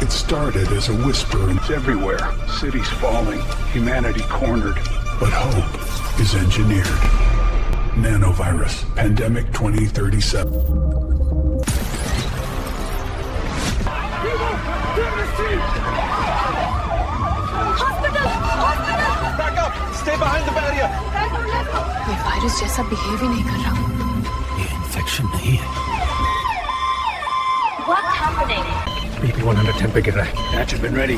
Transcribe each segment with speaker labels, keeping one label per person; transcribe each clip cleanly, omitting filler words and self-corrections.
Speaker 1: It started as a whisper and it's everywhere. Cities falling, humanity cornered. But hope is engineered. Nanovirus, Pandemic 2037.
Speaker 2: Back up! Stay behind the barrier!
Speaker 3: ये virus जैसा behave ही नहीं कर रहा।
Speaker 4: ये infection नहीं है।
Speaker 3: What's happening?
Speaker 4: BP 110 पे गिर रहा है।
Speaker 1: Patch has been ready.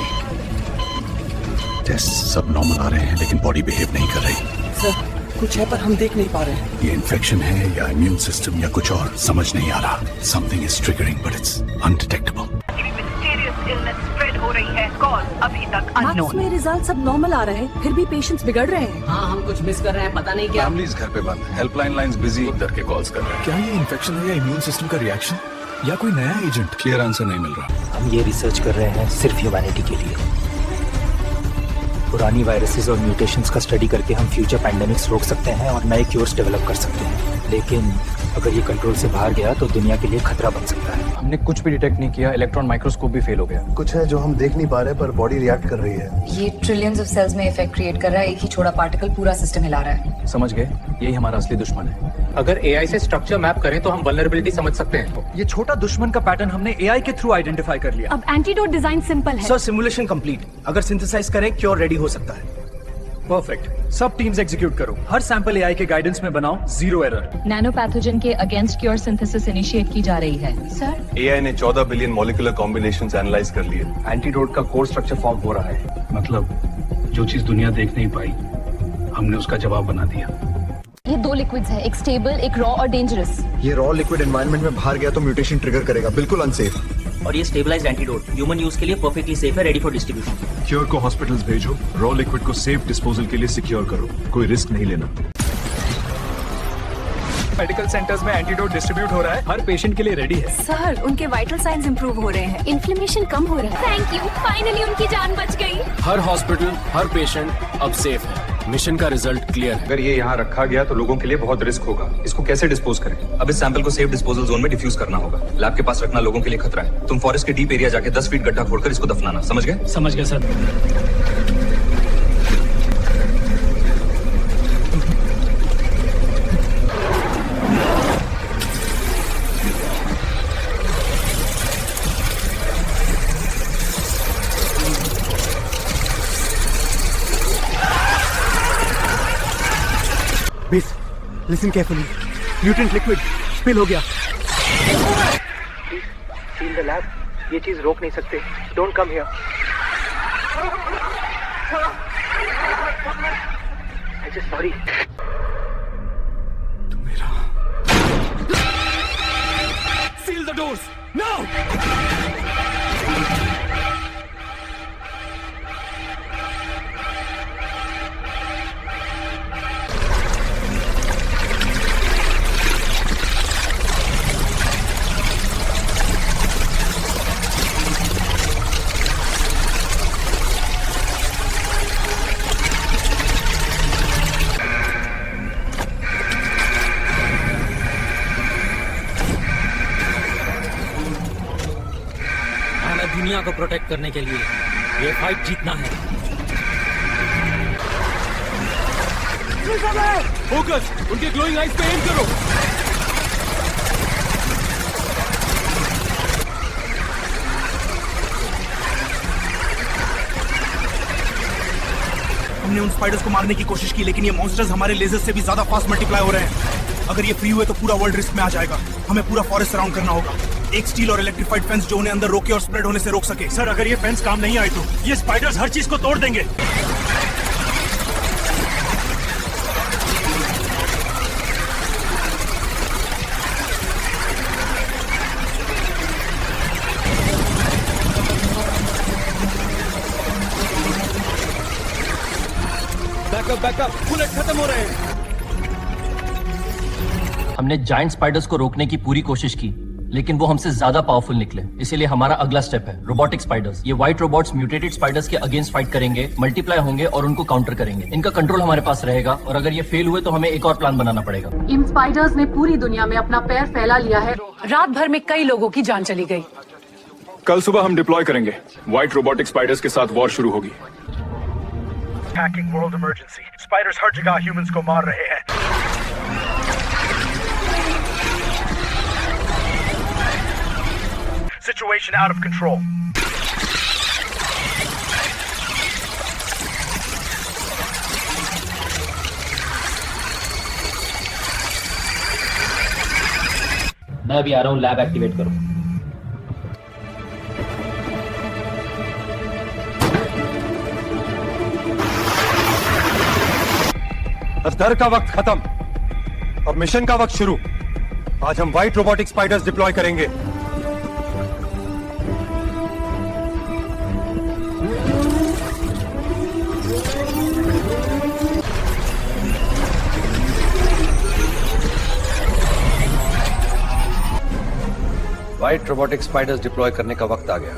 Speaker 4: Test सब नॉर्मल आ रहे हैं लेकिन बॉडी बिहेव नहीं कर रही।
Speaker 5: सर कुछ है पर हम देख नहीं पा रहे हैं।
Speaker 4: ये इन्फेक्शन है या इम्यून सिस्टम या कुछ और समझ नहीं आ रहा। Something is triggering but it's undetectable.
Speaker 6: अभी तक अननोन। में रिजल्ट सब नॉर्मल आ रहे हैं, फिर भी पेशेंट्स बिगड़ रहे हैं।
Speaker 5: हाँ हम कुछ मिस कर रहे हैं, पता नहीं क्या।
Speaker 4: फैमिलीज घर पे बंद, हेल्पलाइन लाइंस बिजी, डर के कॉल्स कर रहे हैं।
Speaker 7: क्या ये इन्फेक्शन है या इम्यून सिस्टम का रिएक्शन या कोई नया एजेंट?
Speaker 4: क्लियर आंसर नहीं मिल रहा।
Speaker 8: हम ये रिसर्च कर रहे हैं सिर्फ ह्यूमैनिटी के लिए। पुरानी वायरसेस और म्यूटेशंस का स्टडी करके हम फ्यूचर पैंडेमिक्स रोक सकते हैं और नए क्योर्स डेवलप कर सकते हैं, लेकिन अगर ये कंट्रोल से बाहर गया तो दुनिया के लिए खतरा बन सकता है।
Speaker 9: हमने कुछ भी डिटेक्ट नहीं किया, इलेक्ट्रॉन माइक्रोस्कोप भी फेल हो गया।
Speaker 10: कुछ है जो हम देख नहीं पा रहे पर बॉडी रिएक्ट कर रही है।
Speaker 3: ये ट्रिलियंस ऑफ सेल्स में इफेक्ट क्रिएट कर रहा है, एक ही छोटा पार्टिकल पूरा सिस्टम हिला रहा है।
Speaker 9: समझ गए, यही हमारा असली दुश्मन है।
Speaker 11: अगर एआई से स्ट्रक्चर मैप करें तो हम वल्नरेबिलिटी समझ सकते हैं।
Speaker 5: ये छोटा दुश्मन का पैटर्न हमने एआई के थ्रू आइडेंटिफाई कर लिया।
Speaker 6: अब एंटीडोट डिजाइन सिंपल है।
Speaker 5: सर सिमुलेशन कंप्लीट, अगर सिंथेसाइज करें क्योर रेडी हो सकता है। परफेक्ट, सब टीम्स एग्जीक्यूट करो। हर सैंपल एआई के गाइडेंस में बनाओ, 0 एरर।
Speaker 3: नैनो पैथोजन के अगेंस्ट क्योर सिंथेसिस इनिशिएट की जा रही है। सर
Speaker 2: एआई ने 14 बिलियन मॉलिक्यूलर कॉम्बिनेशंस एनालाइज कर लिए।
Speaker 9: एंटीडोट का कोर स्ट्रक्चर फॉर्म हो रहा है।
Speaker 7: मतलब जो चीज दुनिया देख नहीं पाई हमने उसका जवाब बना दिया।
Speaker 3: ये 2 लिक्विड्स हैं, एक स्टेबल, एक रॉ और डेंजरस।
Speaker 10: ये रॉ लिक्विड एनवायरनमेंट में बाहर गया तो म्यूटेशन ट्रिगर करेगा, बिल्कुल अनसेफ।
Speaker 5: और ये स्टेबलाइज्ड एंटीडोट ह्यूमन यूज के लिए परफेक्टली सेफ है, रेडी फॉर डिस्ट्रीब्यूशन।
Speaker 7: क्योर को हॉस्पिटल्स भेजो, रॉ लिक्विड को सेफ डिस्पोजल के लिए सिक्योर करो, कोई रिस्क नहीं लेना।
Speaker 5: मेडिकल सेंटर्स में एंटीडोट डिस्ट्रीब्यूट हो रहा है, हर पेशेंट के लिए रेडी है।
Speaker 6: सर उनके वाइटल साइंस इंप्रूव हो रहे हैं, इन्फ्लेमेशन कम हो रहा है। थैंक यू, फाइनली उनकी जान बच गई।
Speaker 11: हर हॉस्पिटल, हर पेशेंट अब सेफ है। मिशन का रिजल्ट क्लियर है।
Speaker 2: अगर ये यहाँ रखा गया तो लोगों के लिए बहुत रिस्क होगा। इसको कैसे डिस्पोज करें? अब इस सैंपल को सेफ डिस्पोजल जोन में डिफ्यूज करना होगा। लैब के पास रखना लोगों के लिए खतरा है। तुम फॉरेस्ट के डीप एरिया जाके 10 फीट गड्ढा खोदकर इसको दफनाना, समझ गए?
Speaker 5: समझ गए sir. Listen carefully, mutant liquid spill हो गया। सील द लैब, ये चीज रोक नहीं सकते। Don't come here. I just sorry.
Speaker 7: तू मेरा
Speaker 5: सील द डोर्स नाउ।
Speaker 8: दुनिया को प्रोटेक्ट करने के लिए ये फाइट जीतना है।
Speaker 5: फोकस, उनके ग्लोइंग आइज पे एम करो। हमने उन स्पाइडर्स को मारने की कोशिश की, लेकिन ये मॉन्स्टर्स हमारे लेजर से भी ज्यादा फास्ट मल्टीप्लाई हो रहे हैं। अगर ये फ्री हुए तो पूरा वर्ल्ड रिस्क में आ जाएगा। हमें पूरा फॉरेस्ट सराउंड करना होगा। एक स्टील और इलेक्ट्रिफाइड फेंस जो उन्हें अंदर रोके और स्प्रेड होने से रोक सके। सर अगर ये फेंस काम नहीं आए तो ये स्पाइडर्स हर चीज को तोड़ देंगे। बैकअप, बुलेट खत्म हो रहे हैं।
Speaker 8: हमने जायंट स्पाइडर्स को रोकने की पूरी कोशिश की, लेकिन वो हमसे ज्यादा पावरफुल निकले। इसीलिए हमारा अगला स्टेप है रोबोटिक स्पाइडर्स। ये व्हाइट रोबोट्स म्यूटेटेड स्पाइडर्स के अगेंस्ट फाइट करेंगे, मल्टीप्लाई होंगे और उनको काउंटर करेंगे। इनका कंट्रोल हमारे पास रहेगा और अगर ये फेल हुए तो हमें एक और प्लान बनाना पड़ेगा।
Speaker 6: इन स्पाइडर्स ने पूरी दुनिया में अपना पैर फैला लिया है। रात भर में कई लोगों की जान चली गई।
Speaker 7: कल सुबह हम डिप्लॉय करेंगे। व्हाइट रोबोटिक स्पाइडर्स के साथ वॉर शुरू होगी।
Speaker 5: Hacking world emergency. Spiders हर जगह humans को मार रहे हैं। Situation out of control.
Speaker 8: मैं अभी आ रहा हूँ, लैब एक्टिवेट करो।
Speaker 10: बस डर का वक्त खत्म, अब मिशन का वक्त शुरू। आज हम व्हाइट रोबोटिक स्पाइडर्स डिप्लॉय करेंगे।
Speaker 9: व्हाइट रोबोटिक स्पाइडर्स डिप्लॉय करने का वक्त आ गया।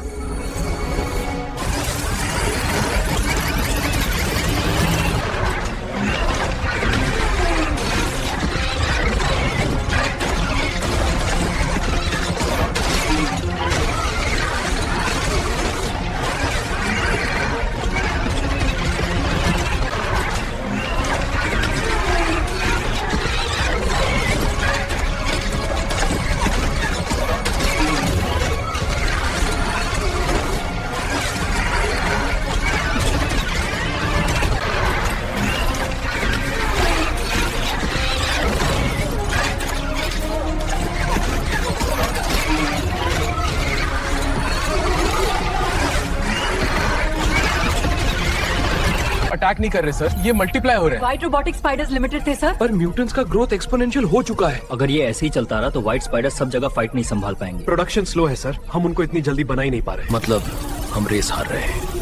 Speaker 11: अटैक नहीं कर रहे सर, ये मल्टीप्लाई हो रहे हैं।
Speaker 6: व्हाइट रोबोटिक स्पाइडर्स लिमिटेड थे सर।
Speaker 11: पर म्यूटेंट्स का ग्रोथ एक्सपोनेंशियल हो चुका है।
Speaker 8: अगर ये ऐसे ही चलता रहा तो व्हाइट स्पाइडर सब जगह फाइट नहीं संभाल पाएंगे।
Speaker 11: प्रोडक्शन स्लो है सर, हम उनको इतनी जल्दी बना ही नहीं पा रहे।
Speaker 4: मतलब हम रेस हार रहे हैं।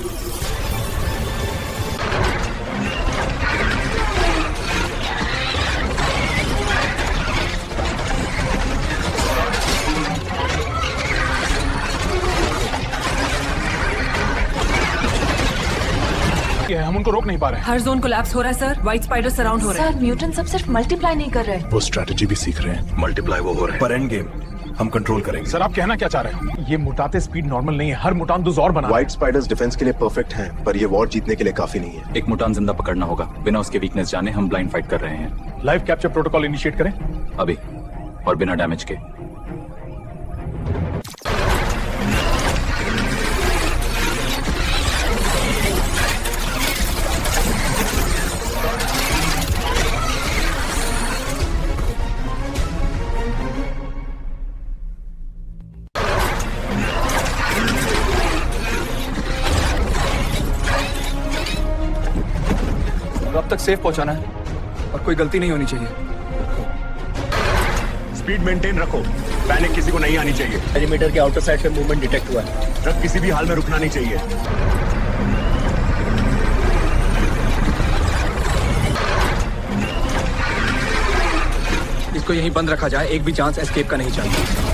Speaker 7: हम उनको रोक नहीं पा रहे हैं।
Speaker 6: हर जोन कोलैप्स हो रहा है सर, व्हाइट स्पाइडर सराउंड हो रहे हैं।
Speaker 3: सर म्यूटेंट सब सिर्फ मल्टीप्लाई नहीं कर रहे।
Speaker 4: वो स्ट्रेटेजी भी सीख रहे हैं। मल्टीप्लाई वो हो रहे हैं, पर एंड गेम हम कंट्रोल करेंगे।
Speaker 7: सर आप कहना क्या चाह रहे हैं? ये मुटाते स्पीड नॉर्मल नहीं है, हर मुटान दो और बना।
Speaker 10: व्हाइट स्पाइडर्स डिफेंस के लिए परफेक्ट हैं, पर ये वॉर जीतने के लिए काफी नहीं है।
Speaker 2: एक मुटान जिंदा पकड़ना होगा, बिना उसके वीकनेस जाने हम ब्लाइंड फाइट कर रहे हैं।
Speaker 7: लाइव कैप्चर प्रोटोकॉल इनिशिएट करें
Speaker 2: अभी, और बिना डैमेज के।
Speaker 9: अब तक सेफ पहुंचाना है और कोई गलती नहीं होनी चाहिए।
Speaker 7: स्पीड मेंटेन रखो, पैनिक किसी को नहीं आनी चाहिए।
Speaker 8: पेरीमीटर के आउटर साइड पे मूवमेंट डिटेक्ट हुआ है।
Speaker 7: ट्रक किसी भी हाल में रुकना नहीं चाहिए।
Speaker 9: इसको यहीं बंद रखा जाए, एक भी चांस एस्केप का नहीं चाहिए।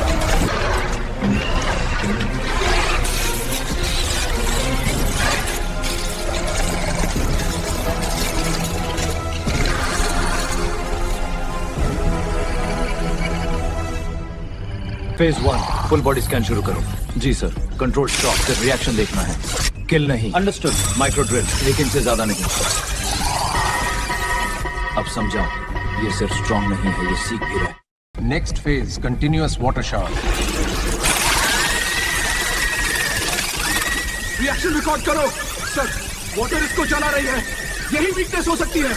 Speaker 11: फेज 1 फुल बॉडी स्कैन शुरू करो। जी सर। कंट्रोल शॉक से रिएक्शन देखना है, किल नहीं।
Speaker 8: अंडरस्टूड।
Speaker 11: माइक्रो ड्रिल, लेकिन से ज्यादा नहीं। अब समझाओ, ये सिर्फ स्ट्रॉन्ग नहीं है, ये सीख भी रहा है। Next phase continuous water shower.
Speaker 5: Reaction record करो सर, वाटर इसको जला रही है, यही वीकनेस हो सकती है।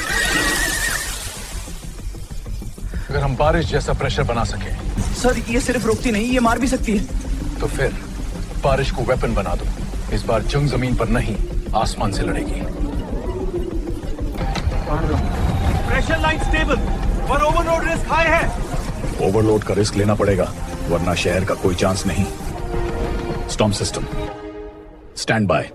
Speaker 7: अगर हम बारिश जैसा प्रेशर बना सके।
Speaker 5: सर ये सिर्फ रोकती नहीं, ये मार भी सकती है।
Speaker 7: तो फिर बारिश को वेपन बना दो। इस बार जंग जमीन पर नहीं, आसमान से लड़ेगी।
Speaker 5: प्रेशर लाइन स्टेबल, पर ओवरलोड रिस्क हाई है।
Speaker 4: ओवरलोड का रिस्क लेना पड़ेगा, वरना शहर का कोई चांस नहीं। Storm system stand by.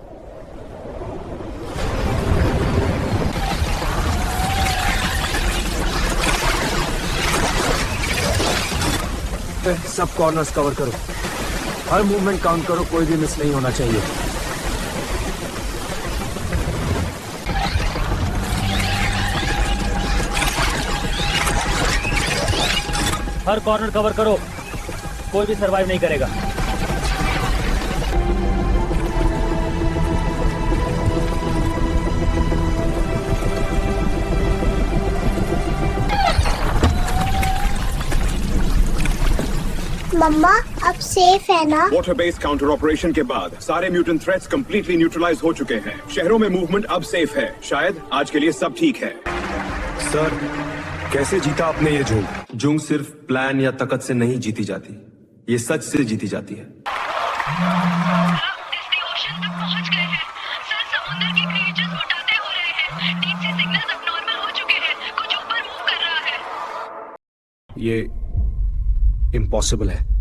Speaker 11: सब कॉर्नर्स कवर करो, हर मूवमेंट काउंट करो, कोई भी मिस नहीं होना चाहिए।
Speaker 8: हर कॉर्नर कवर करो, कोई भी सरवाइव नहीं करेगा।
Speaker 12: मम्मा अब सेफ है ना?
Speaker 13: वाटर बेस्ड काउंटर ऑपरेशन के बाद सारे म्यूटेंट थ्रेट्स कंप्लीटली न्यूट्रलाइज हो चुके हैं। शहरों में मूवमेंट अब सेफ है। शायद आज के लिए सब ठीक है।
Speaker 10: सर, कैसे जीता आपने ये जंग? जंग सिर्फ प्लान या ताकत से नहीं जीती जाती, ये सच से जीती जाती है। ये इम्पॉसिबल है।